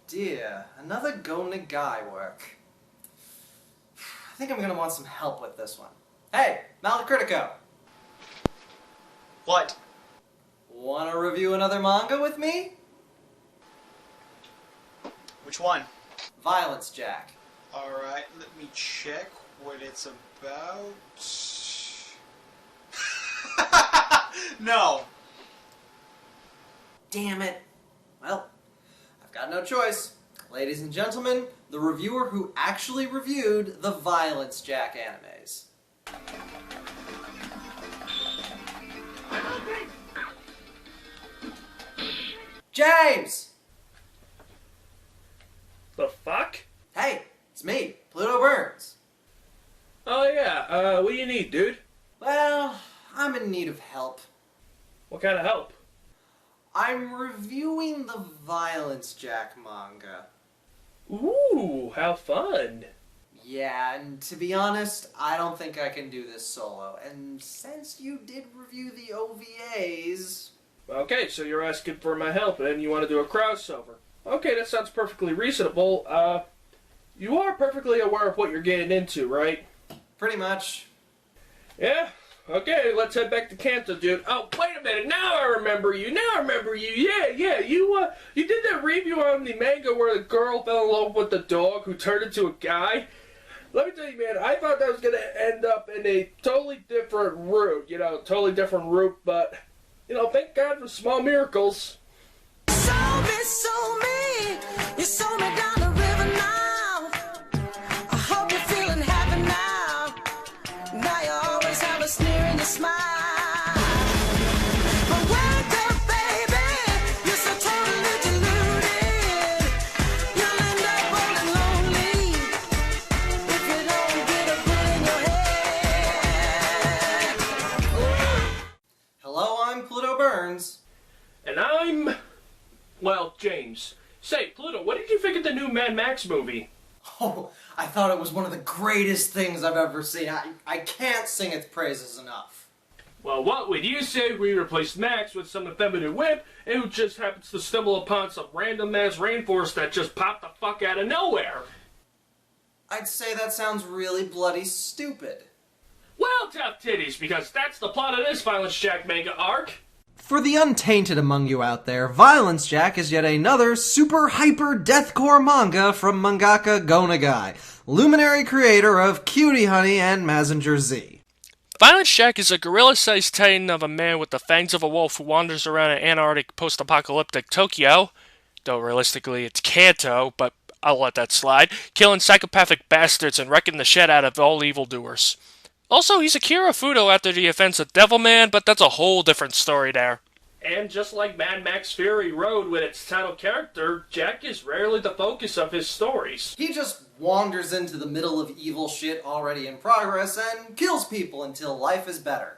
dear, another Go Nagai work. I think I'm gonna want some help with this one. Hey, Malcritico! What? Wanna review another manga with me? Which one? Violence Jack. Alright, let me check what it's about. No! Damn it. Well, I've got no choice. Ladies and gentlemen, the reviewer who actually reviewed the Violence Jack animes. James! The fuck? Hey, it's me, Plutoburns. Oh yeah, what do you need, dude? Well, I'm in need of help. What kind of help? I'm reviewing the Violence Jack manga. Ooh, how fun. Yeah, and to be honest, I don't think I can do this solo. And since you did review the OVAs... Okay, so you're asking for my help and you want to do a crossover. Okay, that sounds perfectly reasonable. You are perfectly aware of what you're getting into, right? Pretty much. Yeah? Okay, let's head back to Kanto, dude. Oh, wait a minute, now I remember you, Yeah, you did that review on the manga where the girl fell in love with the dog who turned into a guy. Let me tell you, man, I thought that was going to end up in a totally different route, but, thank God for small miracles. You saw me, you saw me down the river now. I hope you're feeling happy now. Now you always have a sneer in your smile. But wake up, baby, you're so totally deluded. You'll end up old and lonely if you don't get a pull in your head. Hello, I'm Plutoburns. And I'm, James. Say, Pluto, what did you think of the new Mad Max movie? Oh, I thought it was one of the greatest things I've ever seen. I can't sing its praises enough. Well, what would you say we replaced Max with some effeminate whip and who just happens to stumble upon some random-ass rainforest that just popped the fuck out of nowhere? I'd say that sounds really bloody stupid. Well, tough titties, because that's the plot of this Violence Jack manga arc. For the untainted among you out there, Violence Jack is yet another super hyper deathcore manga from mangaka Go Nagai, luminary creator of Cutey Honey and Mazinger Z. Violence Jack is a gorilla-sized titan of a man with the fangs of a wolf who wanders around an Antarctic post-apocalyptic Tokyo, though realistically it's Kanto, but I'll let that slide, killing psychopathic bastards and wrecking the shit out of all evildoers. Also, he's Akira Fudo after the offense of Devilman, but that's a whole different story there. And just like Mad Max Fury Road with its title character, Jack is rarely the focus of his stories. He just wanders into the middle of evil shit already in progress and kills people until life is better.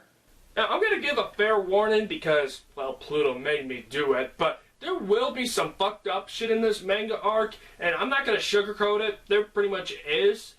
Now, I'm going to give a fair warning because, Pluto made me do it, but there will be some fucked up shit in this manga arc, and I'm not going to sugarcoat it. There pretty much is.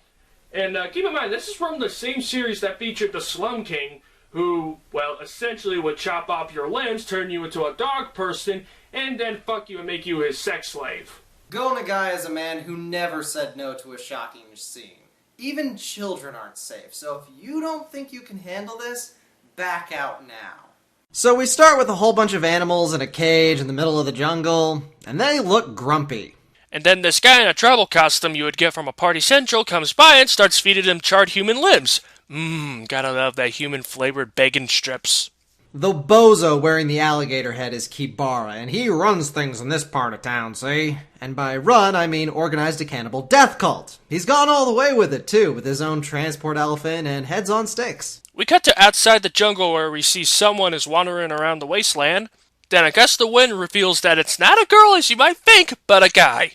And keep in mind, this is from the same series that featured the Slum King, who, essentially would chop off your limbs, turn you into a dog person, and then fuck you and make you his sex slave. Go Nagai is a man who never said no to a shocking scene. Even children aren't safe, so if you don't think you can handle this, back out now. So we start with a whole bunch of animals in a cage in the middle of the jungle, and they look grumpy. And then this guy in a tribal costume you would get from a party central comes by and starts feeding him charred human limbs. Gotta love that human-flavored bacon strips. The bozo wearing the alligator head is Kibara, and he runs things in this part of town, see? And by run, I mean organized a cannibal death cult. He's gone all the way with it, too, with his own transport elephant and heads on sticks. We cut to outside the jungle where we see someone is wandering around the wasteland. Then a gust of wind reveals that it's not a girl as you might think, but a guy.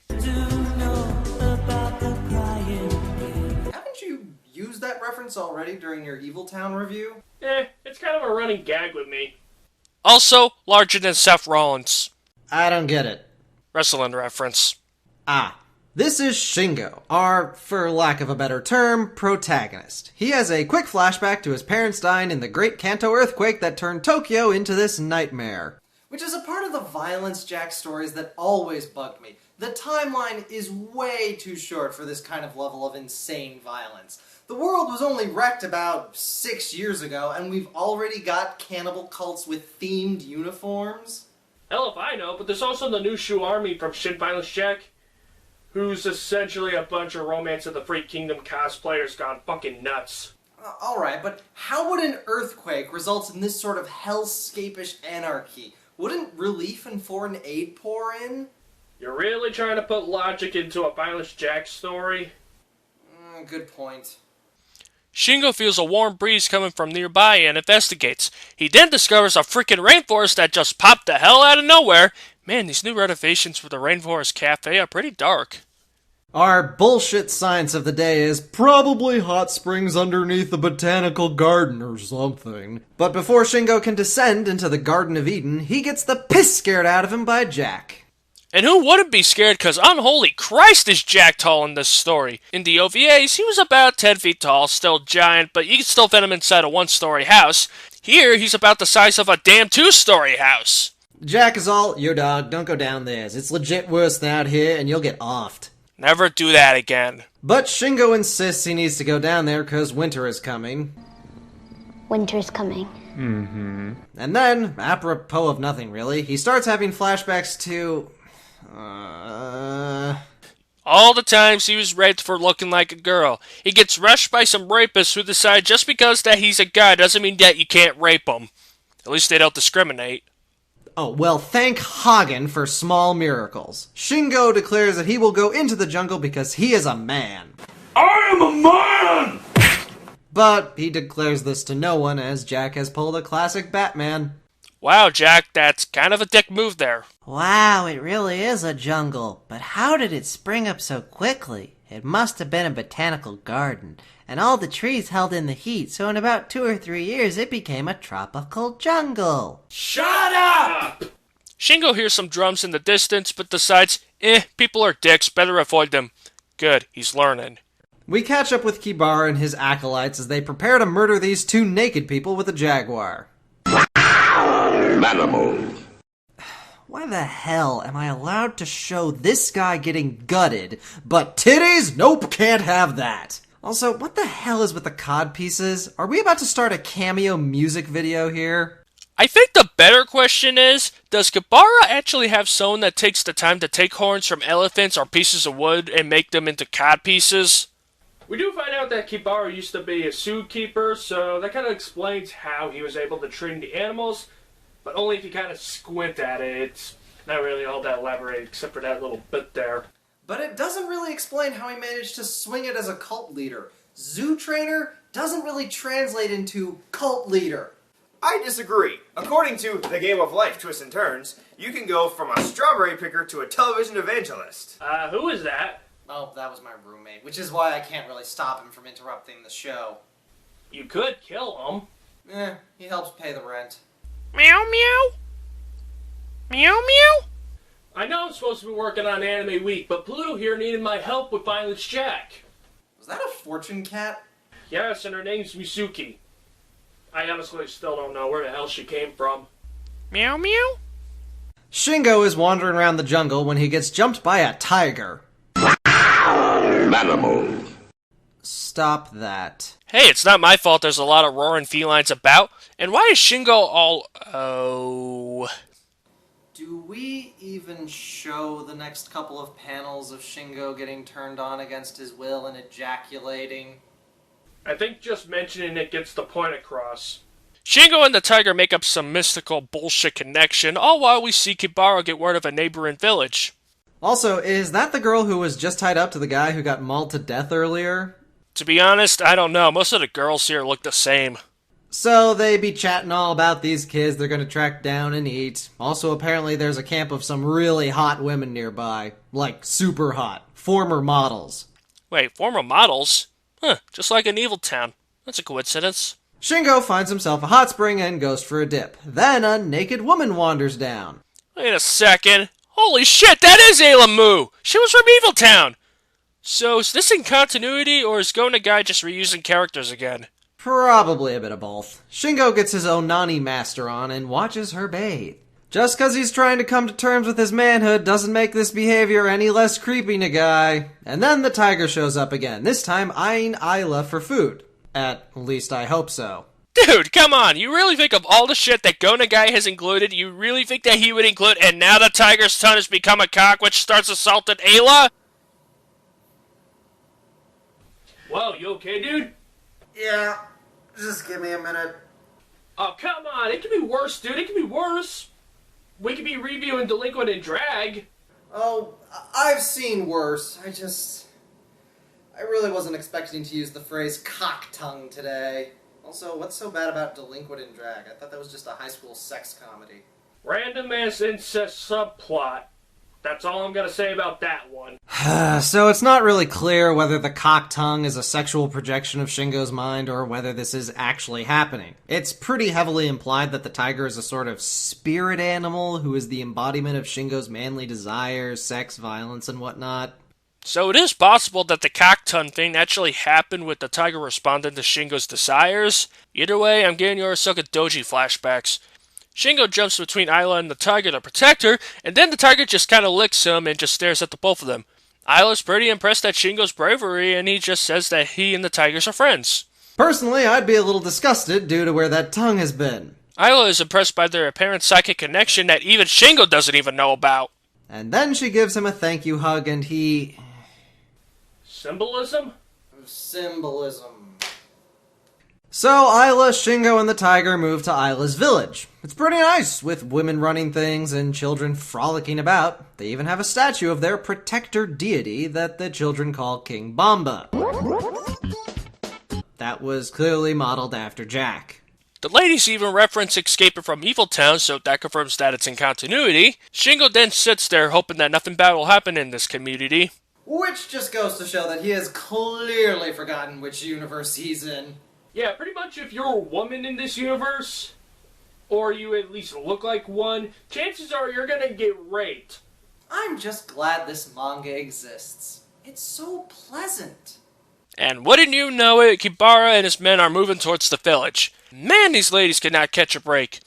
Haven't you used that reference already during your Evil Town review? It's kind of a running gag with me. Also, larger than Seth Rollins. I don't get it. Wrestling reference. This is Shingo, our, for lack of a better term, protagonist. He has a quick flashback to his parents dying in the Great Kanto earthquake that turned Tokyo into this nightmare. Which is a part of the Violence Jack stories that always bugged me. The timeline is way too short for this kind of level of insane violence. The world was only wrecked about 6 years ago, and we've already got cannibal cults with themed uniforms? Hell if I know, but there's also the new Shu Army from Shin Violence Jack, who's essentially a bunch of Romance of the Free Kingdom cosplayers gone fucking nuts. Alright, but how would an earthquake result in this sort of hellscapish anarchy? Wouldn't relief and foreign aid pour in? You're really trying to put logic into a Violence Jack story? Good point. Shingo feels a warm breeze coming from nearby and investigates. He then discovers a freaking rainforest that just popped the hell out of nowhere. Man, these new renovations for the Rainforest Cafe are pretty dark. Our bullshit science of the day is probably hot springs underneath the botanical garden or something. But before Shingo can descend into the Garden of Eden, he gets the piss scared out of him by Jack. And who wouldn't be scared, because unholy Christ is Jack tall in this story. In the OVAs, he was about 10 feet tall, still giant, but you can still fit him inside a one-story house. Here, he's about the size of a damn two-story house. Jack is all, yo dog, don't go down there. It's legit worse than out here, and you'll get offed. Never do that again. But Shingo insists he needs to go down there because winter is coming. Winter's coming. And then, apropos of nothing really, he starts having flashbacks to... All the times he was raped for looking like a girl. He gets rushed by some rapists who decide just because that he's a guy doesn't mean that you can't rape him. At least they don't discriminate. Oh, well, thank Hagen for small miracles. Shingo declares that he will go into the jungle because he is a man. I am a man! But he declares this to no one as Jack has pulled a classic Batman. Wow, Jack, that's kind of a dick move there. Wow, it really is a jungle. But how did it spring up so quickly? It must have been a botanical garden, and all the trees held in the heat, so in about 2 or 3 years it became a tropical jungle. Shut up! Shingo hears some drums in the distance, but decides, people are dicks, better avoid them. Good, he's learning. We catch up with Kibara and his acolytes as they prepare to murder these 2 naked people with a jaguar. Manimal. Why the hell am I allowed to show this guy getting gutted, but titties? Nope, can't have that. Also, what the hell is with the cod pieces? Are we about to start a cameo music video here? I think the better question is, does Kibara actually have someone that takes the time to take horns from elephants or pieces of wood and make them into cod pieces? We do find out that Kibara used to be a zookeeper, so that kind of explains how he was able to train the animals, but only if you kind of squint at it. It's not really all that elaborate, except for that little bit there. But it doesn't really explain how he managed to swing it as a cult leader. Zoo trainer doesn't really translate into cult leader. I disagree. According to The Game of Life Twists and Turns, you can go from a strawberry picker to a television evangelist. Who is that? Oh, that was my roommate, which is why I can't really stop him from interrupting the show. You could kill him. He helps pay the rent. Meow meow? Meow meow? I know I'm supposed to be working on Anime Week, but Pluto here needed my help with Violence Jack. Was that a fortune cat? Yes, and her name's Misuki. I honestly still don't know where the hell she came from. Meow meow? Shingo is wandering around the jungle when he gets jumped by a tiger. Manimal. Stop that. Hey, it's not my fault there's a lot of roaring felines about. And why is Shingo all... Oh... Do we even show the next couple of panels of Shingo getting turned on against his will and ejaculating? I think just mentioning it gets the point across. Shingo and the tiger make up some mystical bullshit connection, all while we see Kibara get word of a neighboring village. Also, is that the girl who was just tied up to the guy who got mauled to death earlier? To be honest, I don't know. Most of the girls here look the same. So they be chatting all about these kids they're gonna track down and eat. Also, apparently there's a camp of some really hot women nearby. Like, super hot. Former models. Wait, former models? Huh, just like in Evil Town. That's a coincidence. Shingo finds himself a hot spring and goes for a dip. Then a naked woman wanders down. Wait a second. Holy shit, that is Ayla Moo! She was from Evil Town! So, is this in continuity, or is Gona Guy just reusing characters again? Probably a bit of both. Shingo gets his Onani master on and watches her bathe. Just because he's trying to come to terms with his manhood doesn't make this behavior any less creepy, Nagai. And then the tiger shows up again, this time eyeing Isla for food. At least I hope so. Dude, come on, you really think of all the shit that Go Nagai has included, you really think that he would include, and now the tiger's son has become a cock which starts assaulting Ayla? Whoa, you okay, dude? Yeah, just give me a minute. Oh, come on, it could be worse, dude, it could be worse. We could be reviewing Delinquent in Drag. Oh, I've seen worse. I really wasn't expecting to use the phrase cock tongue today. Also, what's so bad about Delinquent in Drag? I thought that was just a high school sex comedy. Random ass incest subplot. That's all I'm gonna say about that one. So it's not really clear whether the cock tongue is a sexual projection of Shingo's mind or whether this is actually happening. It's pretty heavily implied that the tiger is a sort of spirit animal who is the embodiment of Shingo's manly desires, sex, violence, and whatnot. So it is possible that the cock tongue thing actually happened with the tiger responding to Shingo's desires. Either way, I'm getting your Ahsoka Doji flashbacks. Shingo jumps between Isla and the tiger to protect her, and then the tiger just kinda licks him and just stares at the both of them. Isla's pretty impressed at Shingo's bravery, and he just says that he and the tigers are friends. Personally, I'd be a little disgusted due to where that tongue has been. Isla is impressed by their apparent psychic connection that even Shingo doesn't even know about. And then she gives him a thank you hug and he... Symbolism? Symbolism. So Isla, Shingo, and the tiger move to Isla's village. It's pretty nice, with women running things and children frolicking about. They even have a statue of their protector deity that the children call King Bomba. That was clearly modeled after Jack. The ladies even reference escaping from Evil Town, so that confirms that it's in continuity. Shingo then sits there hoping that nothing bad will happen in this community. Which just goes to show that he has clearly forgotten which universe he's in. Yeah, pretty much if you're a woman in this universe, or you at least look like one, chances are you're gonna get raped. I'm just glad this manga exists. It's so pleasant. And wouldn't you know it, Kibara and his men are moving towards the village. Man, these ladies cannot catch a break.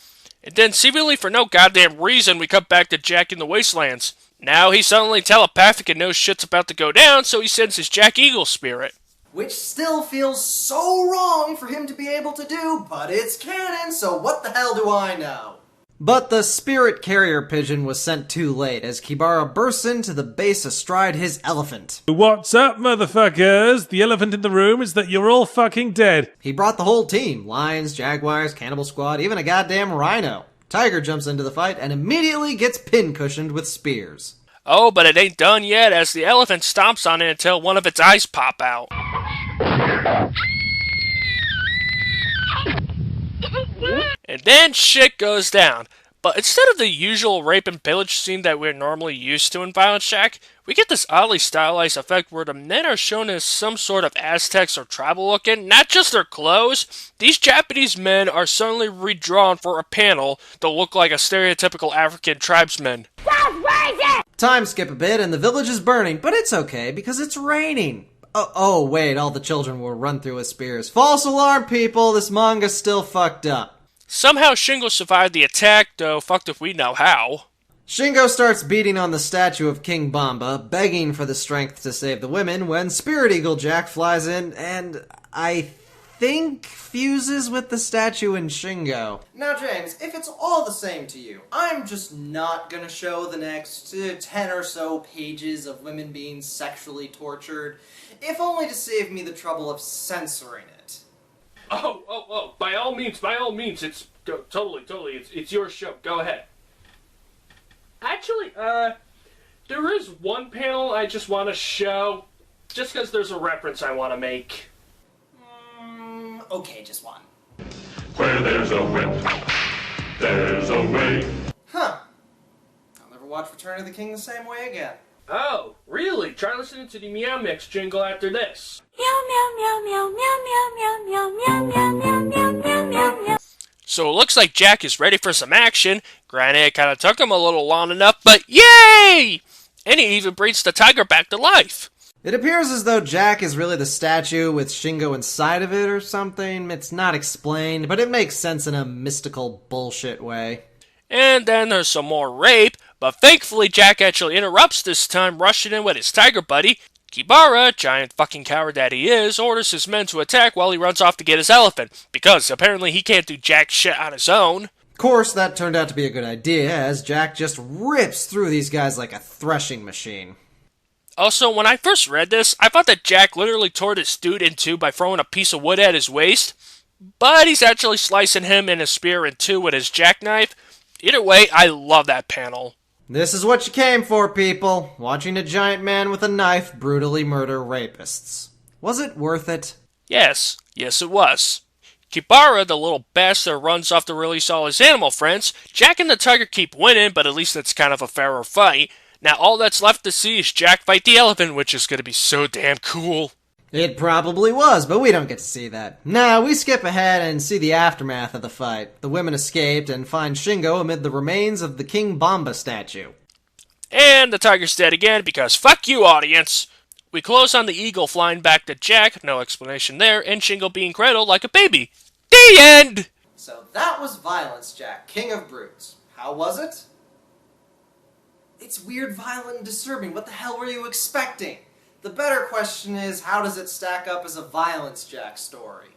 And then, seemingly for no goddamn reason, we cut back to Jack in the Wastelands. Now he's suddenly telepathic and knows shit's about to go down, so he sends his Jack Eagle spirit. Which still feels so wrong for him to be able to do, but it's canon, so what the hell do I know? But the spirit carrier pigeon was sent too late as Kibara bursts into the base astride his elephant. What's up, motherfuckers? The elephant in the room is that you're all fucking dead. He brought the whole team. Lions, jaguars, cannibal squad, even a goddamn rhino. Tiger jumps into the fight and immediately gets pin-cushioned with spears. Oh, but it ain't done yet as the elephant stomps on it until one of its eyes pop out. And then shit goes down. But instead of the usual rape and pillage scene that we're normally used to in Violent Shack, we get this oddly stylized effect where the men are shown as some sort of Aztecs or tribal looking, not just their clothes. These Japanese men are suddenly redrawn for a panel to look like a stereotypical African tribesman. Time skip a bit and the village is burning, but it's okay because it's raining. Oh wait, all the children were run through with spears. False alarm, people, this manga's still fucked up. Somehow Shingo survived the attack, though fucked if we know how. Shingo starts beating on the statue of King Bomba, begging for the strength to save the women, when Spirit Eagle Jack flies in and, I think, fuses with the statue and Shingo. Now James, if it's all the same to you, I'm just not gonna show the next 10 or so pages of women being sexually tortured, if only to save me the trouble of censoring it. Oh, by all means, it's totally, it's your show, go ahead. Actually, there is one panel I just want to show, just because there's a reference I want to make. Okay, just one. Where there's a will, there's a way. Huh. I'll never watch Return of the King the same way again. Oh, really? Try listening to the Meow Mix jingle after this. So it looks like Jack is ready for some action. Granted, it kind of took him a little long enough, but yay! And he even brings the tiger back to life. It appears as though Jack is really the statue with Shingo inside of it or something. It's not explained, but it makes sense in a mystical bullshit way. And then there's some more rape, but thankfully Jack actually interrupts this time, rushing in with his tiger buddy. Kibara, giant fucking coward that he is, orders his men to attack while he runs off to get his elephant, because apparently he can't do jack shit on his own. Of course, that turned out to be a good idea, as Jack just rips through these guys like a threshing machine. Also, when I first read this, I thought that Jack literally tore this dude in two by throwing a piece of wood at his waist, but he's actually slicing him and his spear in two with his jackknife. Either way, I love that panel. This is what you came for, people. Watching a giant man with a knife brutally murder rapists. Was it worth it? Yes it was. Kibara, the little bastard, runs off to release all his animal friends. Jack and the tiger keep winning, but at least it's kind of a fairer fight. Now all that's left to see is Jack fight the elephant, which is going to be so damn cool. It probably was, but we don't get to see that. Nah, we skip ahead and see the aftermath of the fight. The women escaped and find Shingo amid the remains of the King Bomba statue. And the tiger's dead again because fuck you, audience. We close on the eagle flying back to Jack, no explanation there, and Shingo being cradled like a baby. The end! So that was Violence Jack, King of Brutes. How was it? It's weird, violent, and disturbing. What the hell were you expecting? The better question is, how does it stack up as a Violence Jack story?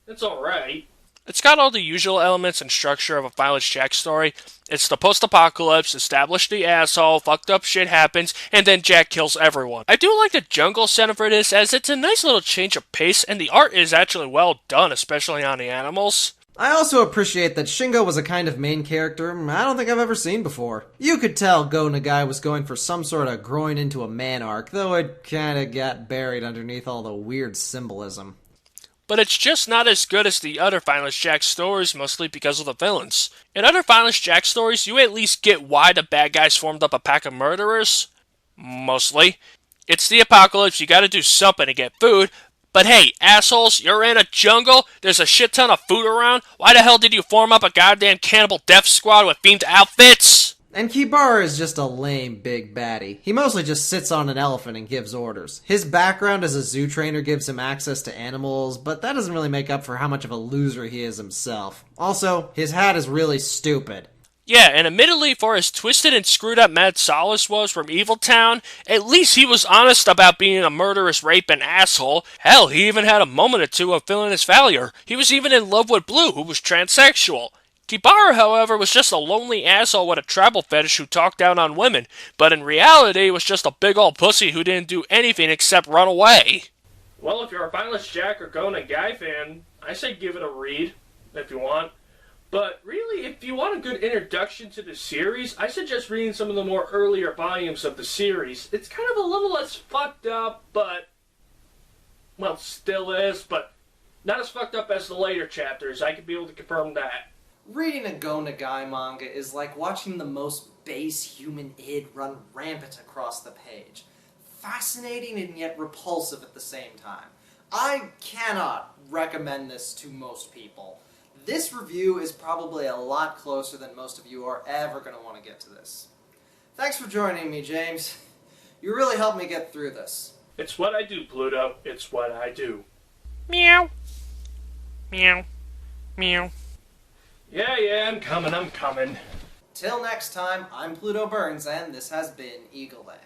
It's alright. It's got all the usual elements and structure of a Violence Jack story. It's the post-apocalypse, establish the asshole, fucked up shit happens, and then Jack kills everyone. I do like the jungle center for this, as it's a nice little change of pace, and the art is actually well done, especially on the animals. I also appreciate that Shingo was a kind of main character I don't think I've ever seen before. You could tell Go Nagai was going for some sort of growing into a man arc, though it kinda got buried underneath all the weird symbolism. But it's just not as good as the other Violence Jack stories, mostly because of the villains. In other Violence Jack stories, you at least get why the bad guys formed up a pack of murderers. Mostly. It's the apocalypse, you gotta do something to get food. But hey, assholes, you're in a jungle, there's a shit ton of food around, why the hell did you form up a goddamn cannibal death squad with themed outfits? And Kibara is just a lame big baddie. He mostly just sits on an elephant and gives orders. His background as a zoo trainer gives him access to animals, but that doesn't really make up for how much of a loser he is himself. Also, his hat is really stupid. Yeah, and admittedly, for as twisted and screwed up Mad Solace was from Evil Town, at least he was honest about being a murderous raping asshole. Hell, he even had a moment or two of feeling his failure. He was even in love with Blue, who was transsexual. Kibara, however, was just a lonely asshole with a tribal fetish who talked down on women, but in reality was just a big old pussy who didn't do anything except run away. Well, if you're a Violence Jack or Go Nagai fan, I say give it a read, if you want. But really, if you want a good introduction to the series, I suggest reading some of the more earlier volumes of the series. It's kind of a little less fucked up, but... well, still is, but not as fucked up as the later chapters. I could be able to confirm that. Reading a Go Nagai manga is like watching the most base human id run rampant across the page. Fascinating and yet repulsive at the same time. I cannot recommend this to most people. This review is probably a lot closer than most of you are ever going to want to get to this. Thanks for joining me, James. You really helped me get through this. It's what I do, Pluto. It's what I do. Meow. Meow. Meow. Yeah, I'm coming. Till next time, I'm Plutoburns, and this has been Eagleland.